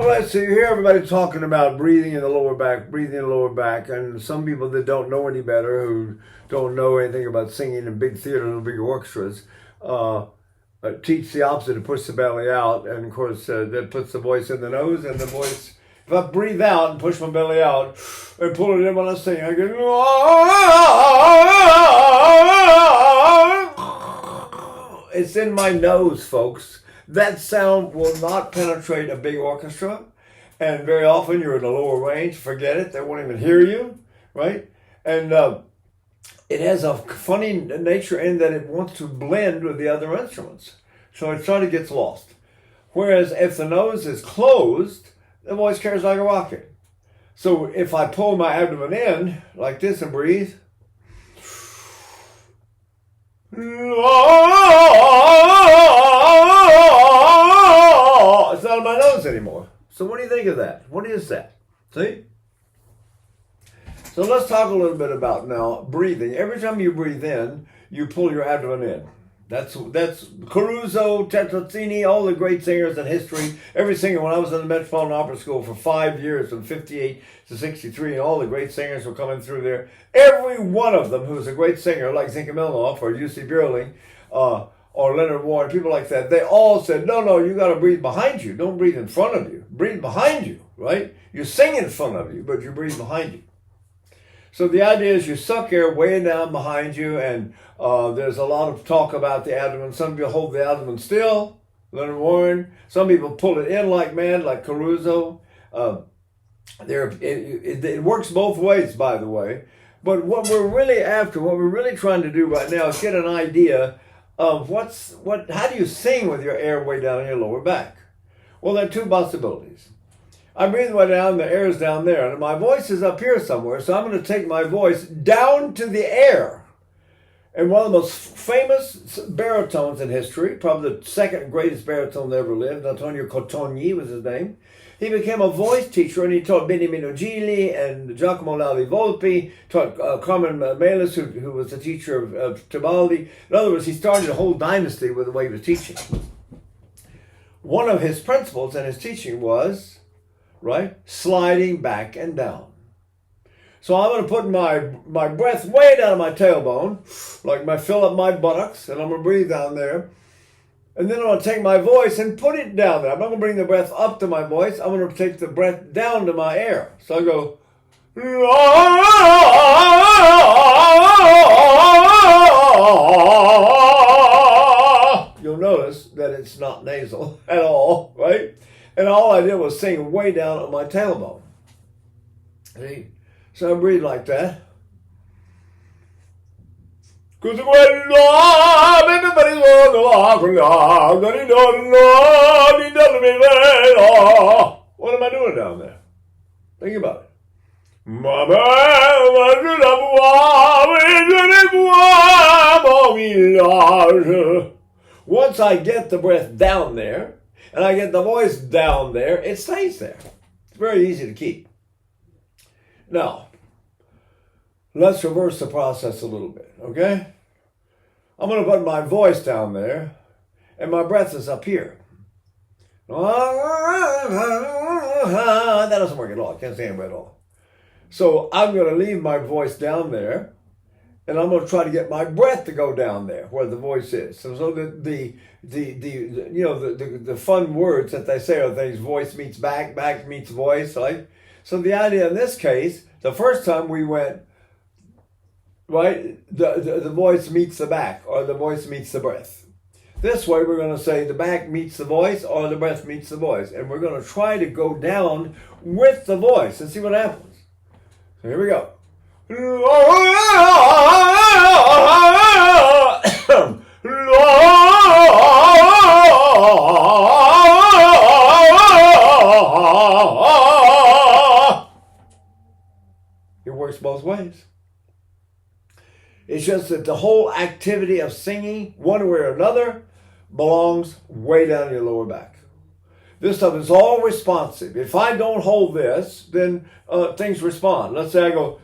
All right, so you hear everybody talking about breathing in the lower back, and some people that don't know any better, who don't know anything about singing in big theaters and big orchestras, teach the opposite. It push the belly out, and of course that puts the voice in the nose, and the voice, if I breathe out and push my belly out and pull it in when I sing, I go, it's in my nose, folks. That sound will not penetrate a big orchestra, and very often you're in the lower range. Forget it; they won't even hear you, right? And it has a funny nature in that it wants to blend with the other instruments, so it sort of gets lost. Whereas if the nose is closed, the voice carries like a rocket. So if I pull my abdomen in like this and breathe, it's not in my nose anymore. So what do you think of that? What is that? See? So let's talk a little bit about now breathing. Every time you breathe in, you pull your abdomen in. That's Caruso, Tetrazzini, all the great singers in history. Every singer, when I was in the Metropolitan Opera School for 5 years, from 58 to 63, and all the great singers were coming through there. Every one of them who was a great singer, like Zinke Milnoff or Jussi Björling, or Leonard Warren, people like that, they all said, no, you got to breathe behind you. Don't breathe in front of you. Breathe behind you, right? You sing in front of you, but you breathe behind you. So the idea is you suck air way down behind you, and there's a lot of talk about the abdomen. Some people hold the abdomen still, Leonard Warren. Some people pull it in like mad, like Caruso. It works both ways, by the way. But what we're really trying to do right now is get an idea of how do you sing with your air way down in your lower back? Well, there are two possibilities. I breathe way down, the air is down there, and my voice is up here somewhere, so I'm going to take my voice down to the air. And one of the most famous baritones in history, probably the second greatest baritone that ever lived, Antonio Cotogni was his name. He became a voice teacher, and he taught Beniamino Gigli and Giacomo Lalli Volpi, taught Carmen Melis, who was the teacher of Tibaldi. In other words, he started a whole dynasty with the way he was teaching. One of his principles in his teaching was, right, sliding back and down. So I'm going to put my breath way down my tailbone, fill up my buttocks, and I'm going to breathe down there. And then I'm going to take my voice and put it down there. I'm not going to bring the breath up to my voice. I'm going to take the breath down to my air. So I go, you'll notice that it's not nasal at all, right? And all I did was sing way down on my tailbone. See? So I breathe like that. What am I doing down there? Think about it. Once I get the breath down there, and I get the voice down there, it stays there. It's very easy to keep. Now, let's reverse the process a little bit, okay? I'm going to put my voice down there, and my breath is up here. That doesn't work at all. I can't sing it at all. So I'm going to leave my voice down there, and I'm going to try to get my breath to go down there where the voice is. So the fun words that they say are things: voice meets back, back meets voice, right? So the idea in this case, the first time we went, right, the voice meets the back, or the voice meets the breath. This way we're going to say the back meets the voice, or the breath meets the voice. And we're going to try to go down with the voice and see what happens. So here we go. It works both ways. It's just that the whole activity of singing, one way or another, belongs way down in your lower back. This stuff is all responsive. If I don't hold this, then things respond. Let's say I go,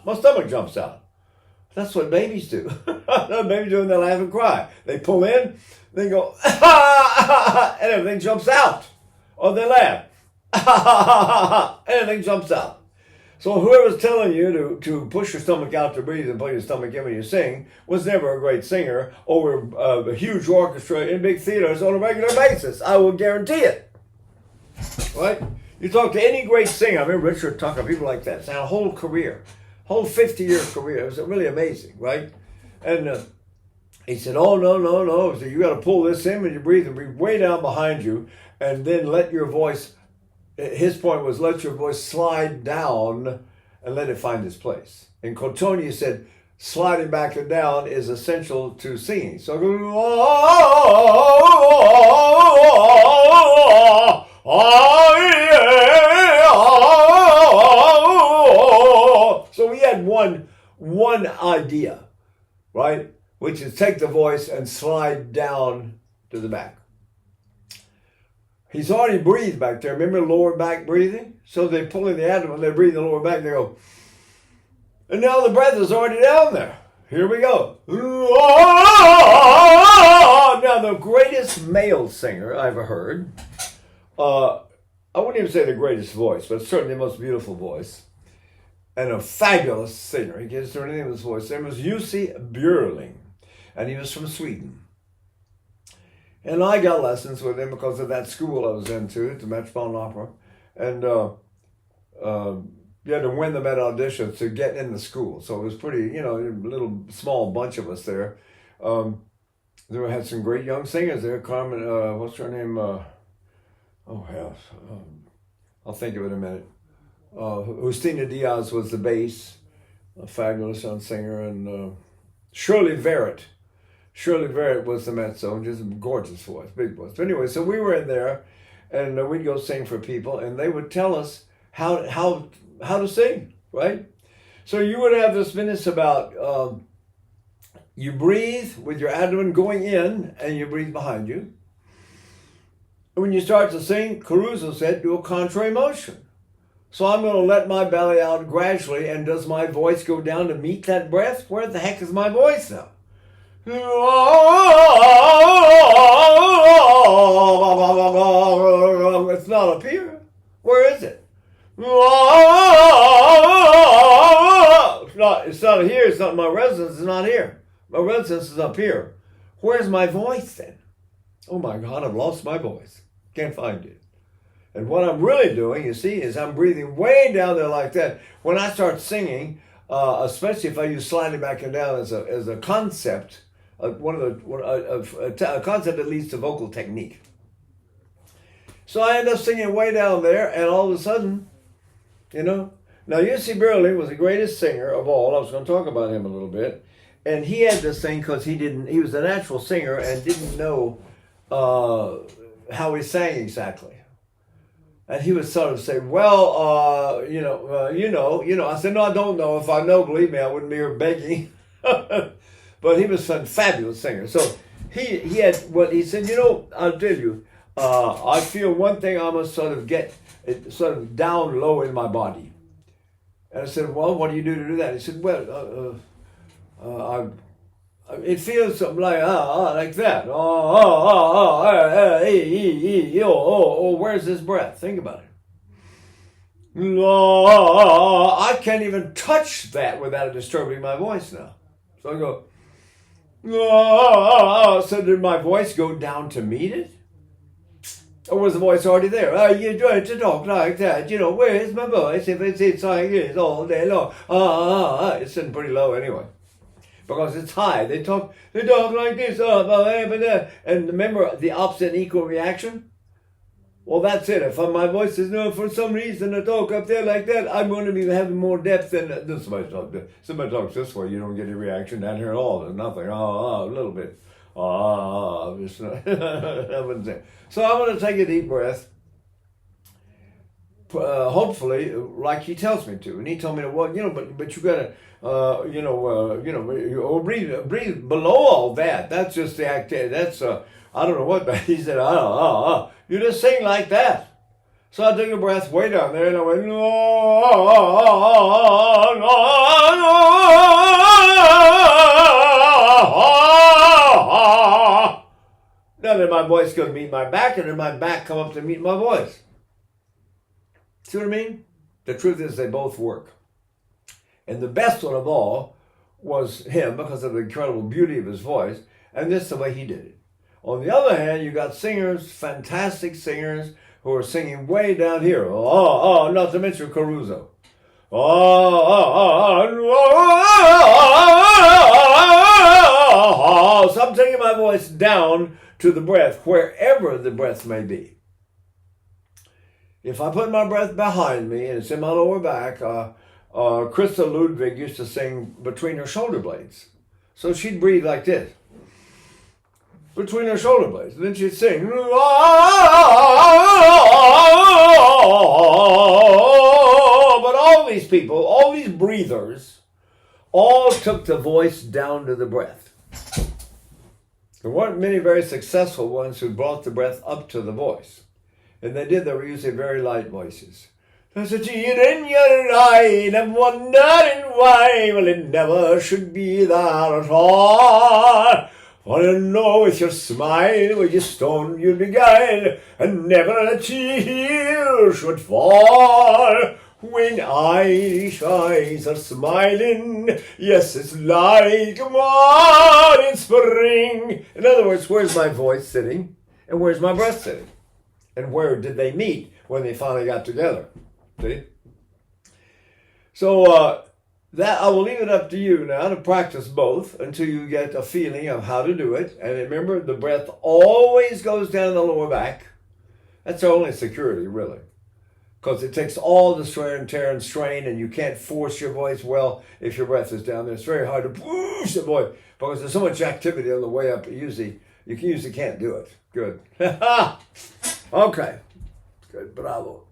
my stomach jumps out. That's what babies do. Babies do when they laugh and cry. They pull in, they go, and everything jumps out. Or they laugh, and everything jumps out. So whoever's telling you to push your stomach out to breathe and put your stomach in when you sing was never a great singer over a huge orchestra in big theaters on a regular basis. I will guarantee it. Right? You talk to any great singer, I mean Richard Tucker, people like that, sang a whole career, whole 50-year career. It was really amazing, right? And he said, oh, no. So you got to pull this in when you breathe and breathe way down behind you and then let your voice, his point was let your voice slide down and let it find its place. And Cotonia said sliding back and down is essential to singing. So so we had one idea, right? Which is take the voice and slide down to the back. He's already breathed back there. Remember lower back breathing? So they pull in the abdomen, they breathe the lower back, they go, and now the breath is already down there. Here we go. Now the greatest male singer I ever heard, I wouldn't even say the greatest voice, but certainly the most beautiful voice, and a fabulous singer. He gets to name of his voice. His name was Jussi Björling, and he was from Sweden. And I got lessons with him because of that school I was into, at the Metropolitan Opera. And you had to win them at auditions to get in the school. So it was pretty, a little small bunch of us there. There had some great young singers there. Carmen, what's her name? I'll think of it in a minute. Justina Diaz was the bass, a fabulous young singer. And Shirley Verrett. Shirley Verrett was the mezzo, just a gorgeous voice, big voice. But anyway, so we were in there, and we'd go sing for people, and they would tell us how to sing, right? So you would have this minutes about you breathe with your abdomen going in, and you breathe behind you. And when you start to sing, Caruso said, do a contrary motion. So I'm going to let my belly out gradually, and does my voice go down to meet that breath? Where the heck is my voice now? It's not up here. Where is it? It's not here. It's not my residence. It's not here. My residence is up here. Where's my voice then? Oh my God, I've lost my voice. Can't find it. And what I'm really doing, you see, is I'm breathing way down there like that. When I start singing, especially if I use sliding back and down as a concept, a concept that leads to vocal technique. So I end up singing way down there, and all of a sudden, Now Jussi Björling was the greatest singer of all. I was going to talk about him a little bit. And he had this thing because he was a natural singer and didn't know how he sang exactly. And he would sort of say, well, I said, no, I don't know. If I know, believe me, I wouldn't be here begging. But he was a fabulous singer. So he had what he said, I'll tell you, I feel one thing I must sort of get it sort of down low in my body. And I said, well, what do you do to do that? He said, well, it feels something like that. Where's this breath? Think about it. I can't even touch that without disturbing my voice now. So I go, so did my voice go down to meet it? Or was the voice already there? Are you trying to talk like that? Where is my voice? If it's like this all day long. It's sitting pretty low anyway. Because it's high. They talk like this. And remember the opposite and equal reaction? Well, that's it. If my voice is for some reason I talk up there like that, I'm going to be having more depth than somebody talks this way. You don't get a reaction down here at all. There's nothing. A little bit. Just so I'm going to take a deep breath. Hopefully, like he tells me to, and he told me, but you got to, breathe below all that. That's just the activity. That's I don't know what, but he said, you just sing like that. So I took a breath way down there, and I went, Now then my voice goes to meet my back, and then my back come up to meet my voice. See what I mean? The truth is they both work. And the best one of all was him because of the incredible beauty of his voice, and this is the way he did it. On the other hand, you got singers, fantastic singers, who are singing way down here. Not to mention Caruso. So I'm taking my voice down to the breath, wherever the breath may be. If I put my breath behind me and it's in my lower back, Krista Ludwig used to sing between her shoulder blades. So she'd breathe like this, between her shoulder blades. And then she'd sing. But all these people, all these breathers, all took the voice down to the breath. There weren't many very successful ones who brought the breath up to the voice. And they did, they were usually very light voices. There's a tear in your eye, and I'm wondering why. Well, it never should be that at all. For I know with your smile, with your stone you beguile, and never a tear should fall. When Irish eyes are smiling, yes, it's like morning spring. In other words, where's my voice sitting, and where's my breath sitting? And where did they meet when they finally got together? See? So that I will leave it up to you now to practice both until you get a feeling of how to do it. And remember, the breath always goes down the lower back. That's our only security, really. Because it takes all the wear and tear and strain, and you can't force your voice well if your breath is down there. It's very hard to push the voice because there's so much activity on the way up. You usually can't do it. Good. Okay. Good. Bravo.